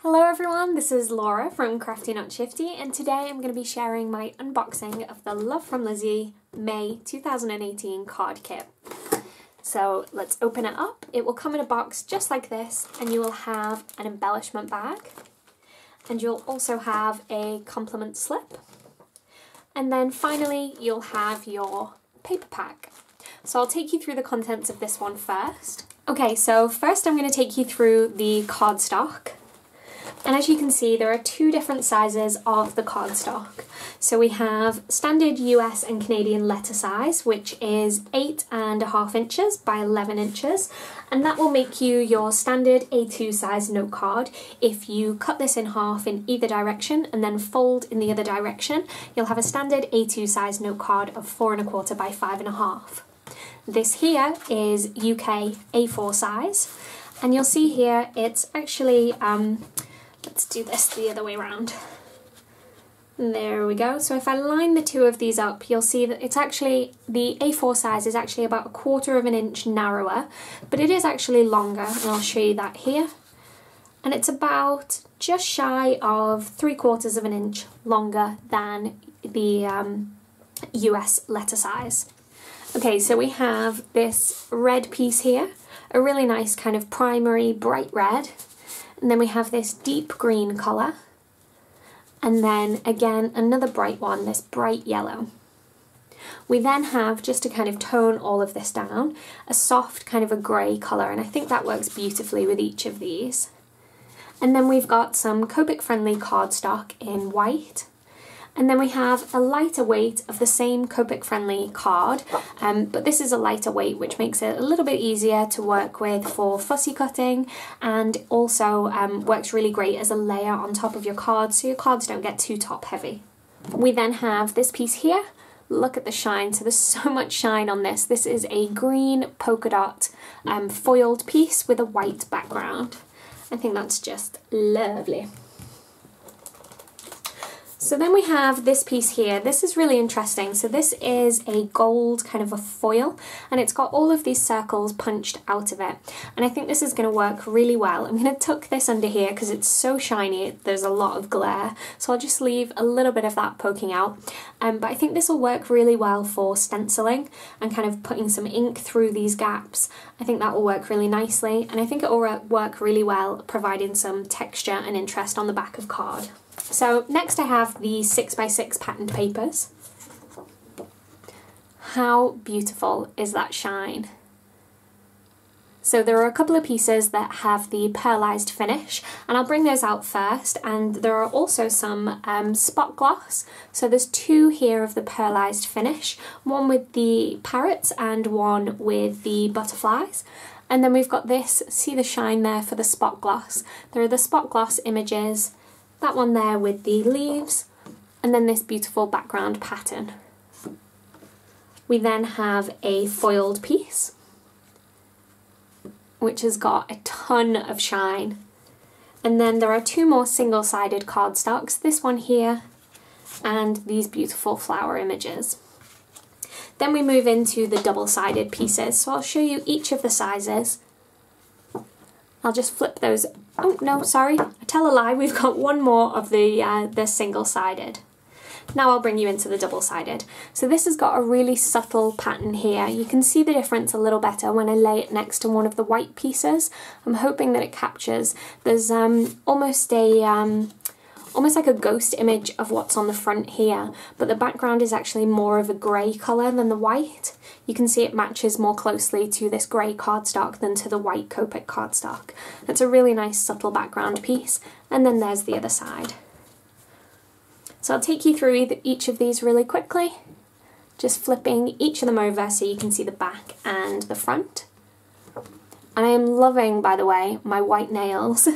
Hello everyone, this is Laura from Crafty Not Shifty, and today I'm going to be sharing my unboxing of the Love From Lizi May 2018 card kit. So let's open it up. It will come in a box just like this, and you will have an embellishment bag, and you'll also have a compliment slip, and then finally you'll have your paper pack. So I'll take you through the contents of this one first. Okay, so first I'm going to take you through the cardstock. And as you can see, there are two different sizes of the cardstock. So we have standard US and Canadian letter size, which is 8.5 inches by 11 inches. And that will make you your standard A2 size note card. If you cut this in half in either direction and then fold in the other direction, you'll have a standard A2 size note card of 4.25 by 5.5. This here is UK A4 size. And you'll see here it's actually, let's do this the other way around. There we go. So if I line the two of these up, you'll see that it's actually, the A4 size is actually about 1/4 of an inch narrower, but it is actually longer, and I'll show you that here. And it's about just shy of 3/4 of an inch longer than the US letter size. Okay, so we have this red piece here, a really nice kind of primary bright red. And then we have this deep green colour, and then again another bright one, this bright yellow. We then have, just to kind of tone all of this down, a soft kind of a grey colour, and I think that works beautifully with each of these. And then we've got some Copic friendly cardstock in white. And then we have a lighter weight of the same Copic friendly card, but this is a lighter weight, which makes it a little bit easier to work with for fussy cutting, and also works really great as a layer on top of your cards, so your cards don't get too top heavy. We then have this piece here. Look at the shine, so there's so much shine on this. This is a green polka dot foiled piece with a white background. I think that's just lovely. So then we have this piece here. This is really interesting. So this is a gold kind of a foil, and it's got all of these circles punched out of it. And I think this is going to work really well. I'm going to tuck this under here because it's so shiny, there's a lot of glare. So I'll just leave a little bit of that poking out. But I think this will work really well for stenciling and kind of putting some ink through these gaps. I think that will work really nicely, and I think it will work really well providing some texture and interest on the back of card. So next I have the 6x6 patterned papers. How beautiful is that shine? So there are a couple of pieces that have the pearlized finish, and I'll bring those out first, and there are also some spot gloss. So there's two here of the pearlized finish, one with the parrots and one with the butterflies. And then we've got this, see the shine there for the spot gloss. There are the spot gloss images, that one there with the leaves, and then this beautiful background pattern. We then have a foiled piece, which has got a ton of shine. And then there are two more single-sided cardstocks, this one here, and these beautiful flower images. Then we move into the double-sided pieces, so I'll show you each of the sizes. I'll just flip those. Oh no, sorry, I tell a lie, we've got one more of the single-sided. Now I'll bring you into the double-sided. So this has got a really subtle pattern here. You can see the difference a little better when I lay it next to one of the white pieces. I'm hoping that it captures. There's almost like a ghost image of what's on the front here, but the background is actually more of a grey colour than the white. You can see it matches more closely to this grey cardstock than to the white Copic cardstock. It's a really nice subtle background piece, and then there's the other side. So I'll take you through each of these really quickly, just flipping each of them over so you can see the back and the front. And I am loving, by the way, my white nails.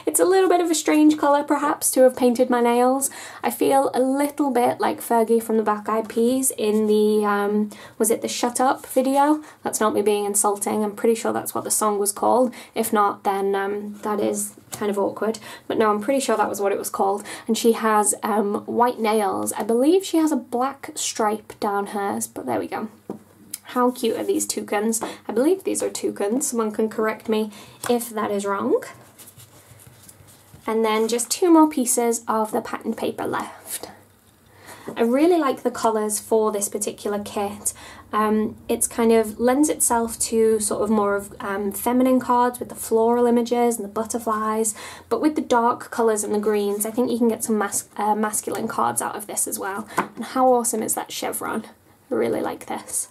It's a little bit of a strange colour perhaps to have painted my nails. I feel a little bit like Fergie from the Black Eyed Peas in the, was it the Shut Up video? That's not me being insulting, I'm pretty sure that's what the song was called. If not, then that is kind of awkward. But no, I'm pretty sure that was what it was called. And she has white nails. I believe she has a black stripe down hers, but there we go. How cute are these toucans? I believe these are toucans. Someone can correct me if that is wrong. And then just 2 more pieces of the pattern paper left. I really like the colours for this particular kit. It's kind of lends itself to sort of more of feminine cards with the floral images and the butterflies, but with the dark colours and the greens, I think you can get some masculine cards out of this as well. And how awesome is that chevron? I really like this.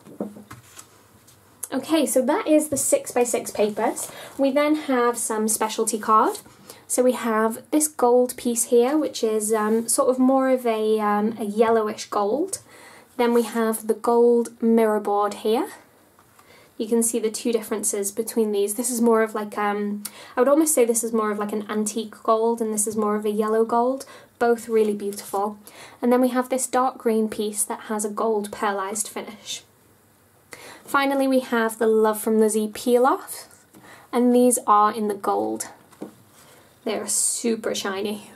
Okay, so that is the 6x6 papers. We then have some specialty card. So we have this gold piece here, which is sort of more of a yellowish gold. Then we have the gold mirror board here. You can see the 2 differences between these. This is more of like, I would almost say this is more of like an antique gold, and this is more of a yellow gold. Both really beautiful. And then we have this dark green piece that has a gold pearlized finish. Finally, we have the Love From Lizi peel off, and these are in the gold. They're super shiny.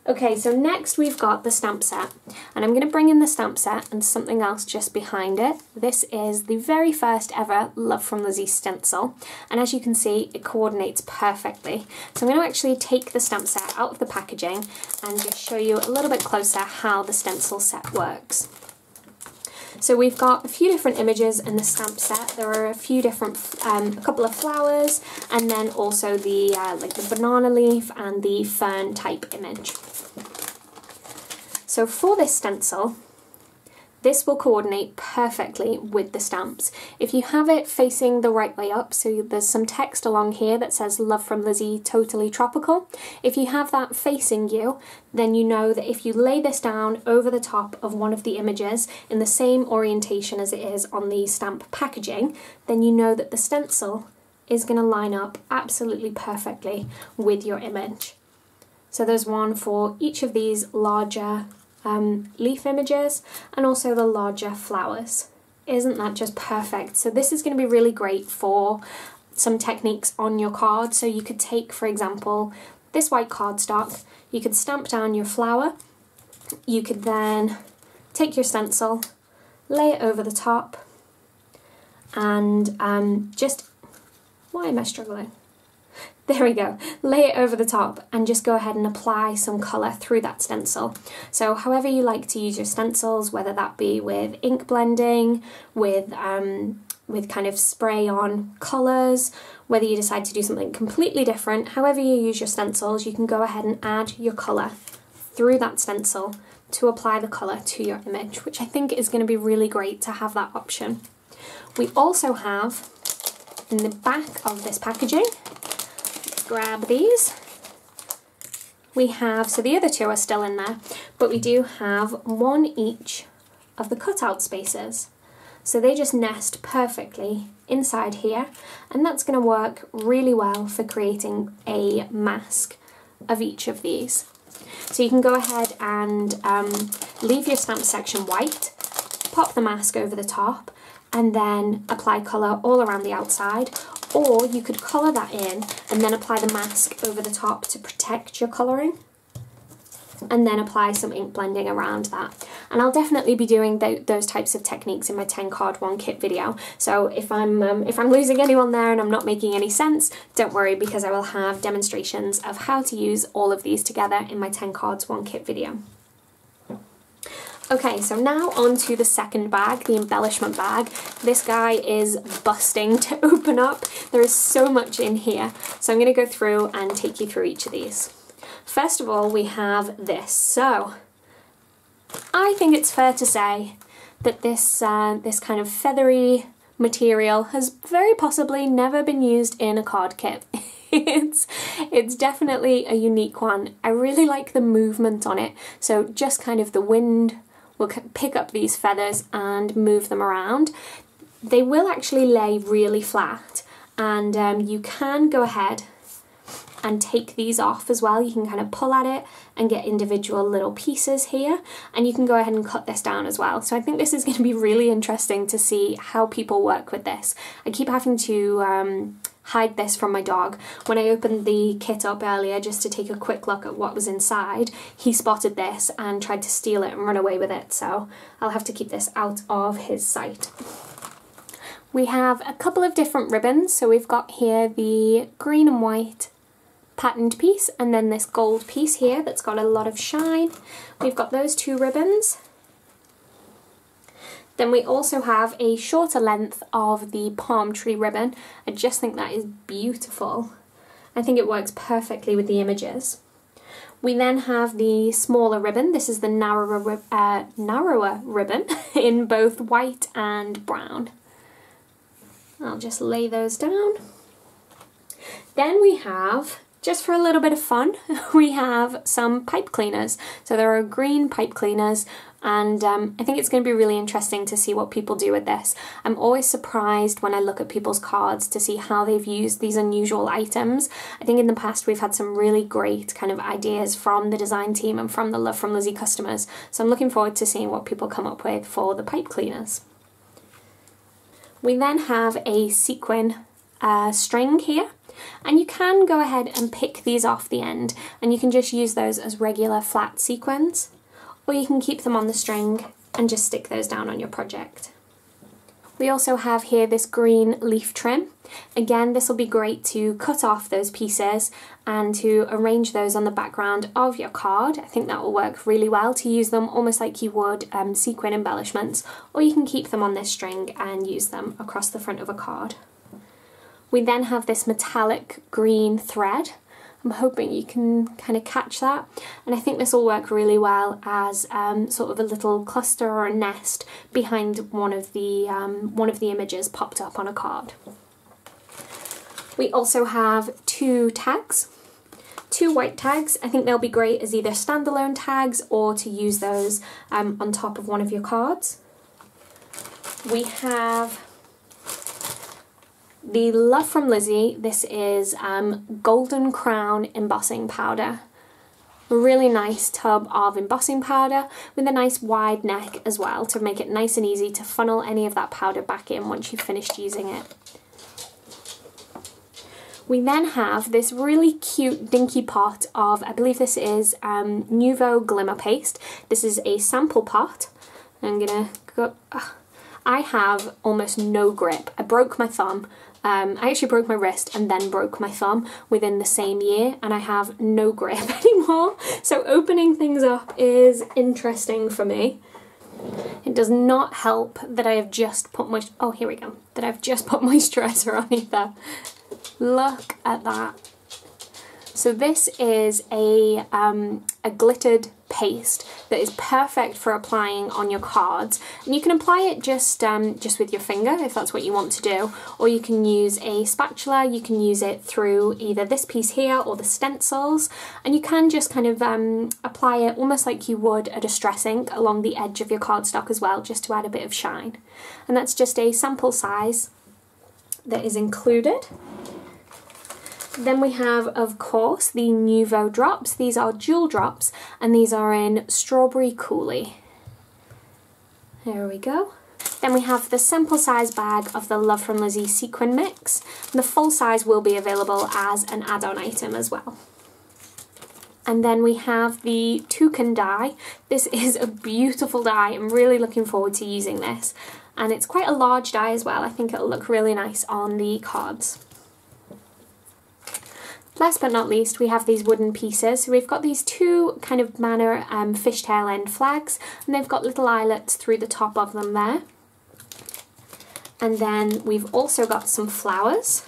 Okay, so next we've got the stamp set, and I'm going to bring in the stamp set and something else just behind it. This is the very first ever Love From Lizi stencil, and as you can see, it coordinates perfectly. So I'm going to actually take the stamp set out of the packaging and just show you a little bit closer how the stencil set works. So we've got a few different images in the stamp set. There are a few different, a couple of flowers, and then also the like the banana leaf and the fern type image. So for this stencil, this will coordinate perfectly with the stamps. If you have it facing the right way up, so there's some text along here that says Love From Lizi Totally Tropical. If you have that facing you, then you know that if you lay this down over the top of one of the images in the same orientation as it is on the stamp packaging, then you know that the stencil is going to line up absolutely perfectly with your image. So there's one for each of these larger leaf images and also the larger flowers. Isn't that just perfect? So this is going to be really great for some techniques on your card. So you could take, for example, this white cardstock, you could stamp down your flower, you could then take your stencil, lay it over the top, and why am I struggling? There we go, lay it over the top and just go ahead and apply some colour through that stencil. So however you like to use your stencils, whether that be with ink blending, with kind of spray on colours, whether you decide to do something completely different, however you use your stencils, you can go ahead and add your colour through that stencil to apply the colour to your image, which I think is going to be really great to have that option. We also have, in the back of this packaging, grab these. We have, so the other 2 are still in there, but we do have 1 each of the cutout spaces. So they just nest perfectly inside here, and that's going to work really well for creating a mask of each of these. So you can go ahead and leave your stamp section white, pop the mask over the top, and then apply colour all around the outside. Or you could colour that in and then apply the mask over the top to protect your colouring, and then apply some ink blending around that. And I'll definitely be doing those types of techniques in my 10 card 1 kit video. So if I'm losing anyone there and I'm not making any sense, don't worry, because I will have demonstrations of how to use all of these together in my 10 cards 1 kit video. Okay, so now on to the second bag, the embellishment bag. This guy is busting to open up. There is so much in here. So I'm going to go through and take you through each of these. First of all, we have this. So I think it's fair to say that this kind of feathery material has very possibly never been used in a card kit. It's definitely a unique one. I really like the movement on it. So just kind of the wind will pick up these feathers and move them around. They will actually lay really flat, and you can go ahead and take these off as well. You can kind of pull at it and get individual little pieces here, and you can go ahead and cut this down as well. So I think this is going to be really interesting to see how people work with this. I keep having to hide this from my dog. When I opened the kit up earlier just to take a quick look at what was inside, he spotted this and tried to steal it and run away with it, so I'll have to keep this out of his sight. We have a couple of different ribbons. So we've got here the green and white patterned piece, and then this gold piece here that's got a lot of shine. We've got those two ribbons. Then we also have a shorter length of the palm tree ribbon. I just think that is beautiful. I think it works perfectly with the images. We then have the smaller ribbon. This is the narrower ribbon in both white and brown. I'll just lay those down. Then we have, just for a little bit of fun, we have some pipe cleaners. So there are green pipe cleaners, and I think it's going to be really interesting to see what people do with this. I'm always surprised when I look at people's cards to see how they've used these unusual items. I think in the past we've had some really great kind of ideas from the design team and from the Love From Lizi customers, so I'm looking forward to seeing what people come up with for the pipe cleaners. We then have a sequin string here, and you can go ahead and pick these off the end, and you can just use those as regular flat sequins, or you can keep them on the string and just stick those down on your project. We also have here this green leaf trim. Again, this will be great to cut off those pieces and to arrange those on the background of your card. I think that will work really well to use them almost like you would sequin embellishments, or you can keep them on this string and use them across the front of a card. We then have this metallic green thread. I'm hoping you can kind of catch that, and I think this will work really well as sort of a little cluster or a nest behind one of the images popped up on a card. We also have two tags, two white tags. I think they'll be great as either standalone tags or to use those on top of one of your cards. We have the Love From Lizi. This is Golden Crown embossing powder. A really nice tub of embossing powder with a nice wide neck as well to make it nice and easy to funnel any of that powder back in once you've finished using it. We then have this really cute dinky pot of, I believe this is Novo glimmer paste. This is a sample pot. I'm gonna go, I have almost no grip. I broke my thumb. I actually broke my wrist and then broke my thumb within the same year, and I have no grip anymore. So opening things up is interesting for me. It does not help that I have just put my, oh here we go, that I've just put moisturiser on either. Look at that. So this is a glittered paste that is perfect for applying on your cards, and you can apply it just with your finger if that's what you want to do, or you can use a spatula. You can use it through either this piece here or the stencils, and you can just kind of apply it almost like you would a distress ink along the edge of your cardstock as well, just to add a bit of shine. And that's just a sample size that is included. Then we have, of course, the Novo drops. These are jewel drops, and these are in Strawberry Coulis. There we go. Then we have the sample size bag of the Love From Lizi sequin mix. And the full size will be available as an add-on item as well. And then we have the toucan die. This is a beautiful die. I'm really looking forward to using this. And it's quite a large die as well. I think it'll look really nice on the cards. Last but not least, we have these wooden pieces. So we've got these two kind of manor fishtail end flags, and they've got little eyelets through the top of them there. And then we've also got some flowers.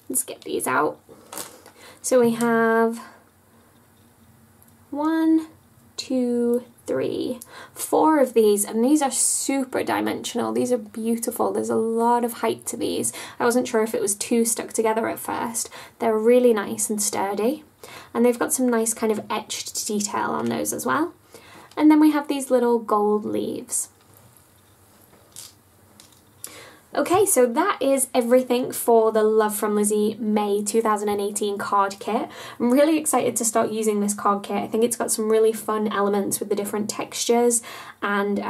Let's get these out. So we have 1, 2, 3, 4 of these, and these are super dimensional. These are beautiful. There's a lot of height to these. I wasn't sure if it was too stuck together at first. They're really nice and sturdy, and they've got some nice kind of etched detail on those as well. And then we have these little gold leaves. Okay, so that is everything for the Love From Lizi May 2018 card kit. I'm really excited to start using this card kit. I think it's got some really fun elements with the different textures, and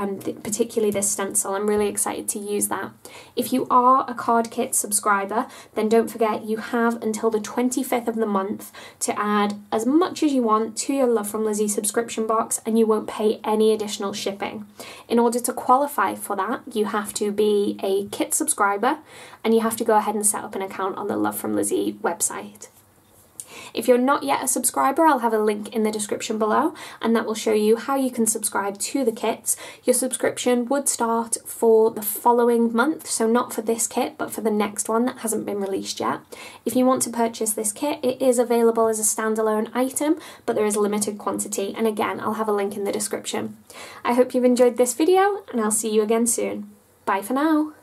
particularly this stencil. I'm really excited to use that. If you are a card kit subscriber, then don't forget you have until the 25th of the month to add as much as you want to your Love From Lizi subscription box, and you won't pay any additional shipping. In order to qualify for that, you have to be a kit subscriber, and you have to go ahead and set up an account on the Love From Lizi website. If you're not yet a subscriber, I'll have a link in the description below, and that will show you how you can subscribe to the kits. Your subscription would start for the following month, so not for this kit, but for the next one that hasn't been released yet. If you want to purchase this kit, it is available as a standalone item, but there is a limited quantity, and again, I'll have a link in the description. I hope you've enjoyed this video, and I'll see you again soon. Bye for now!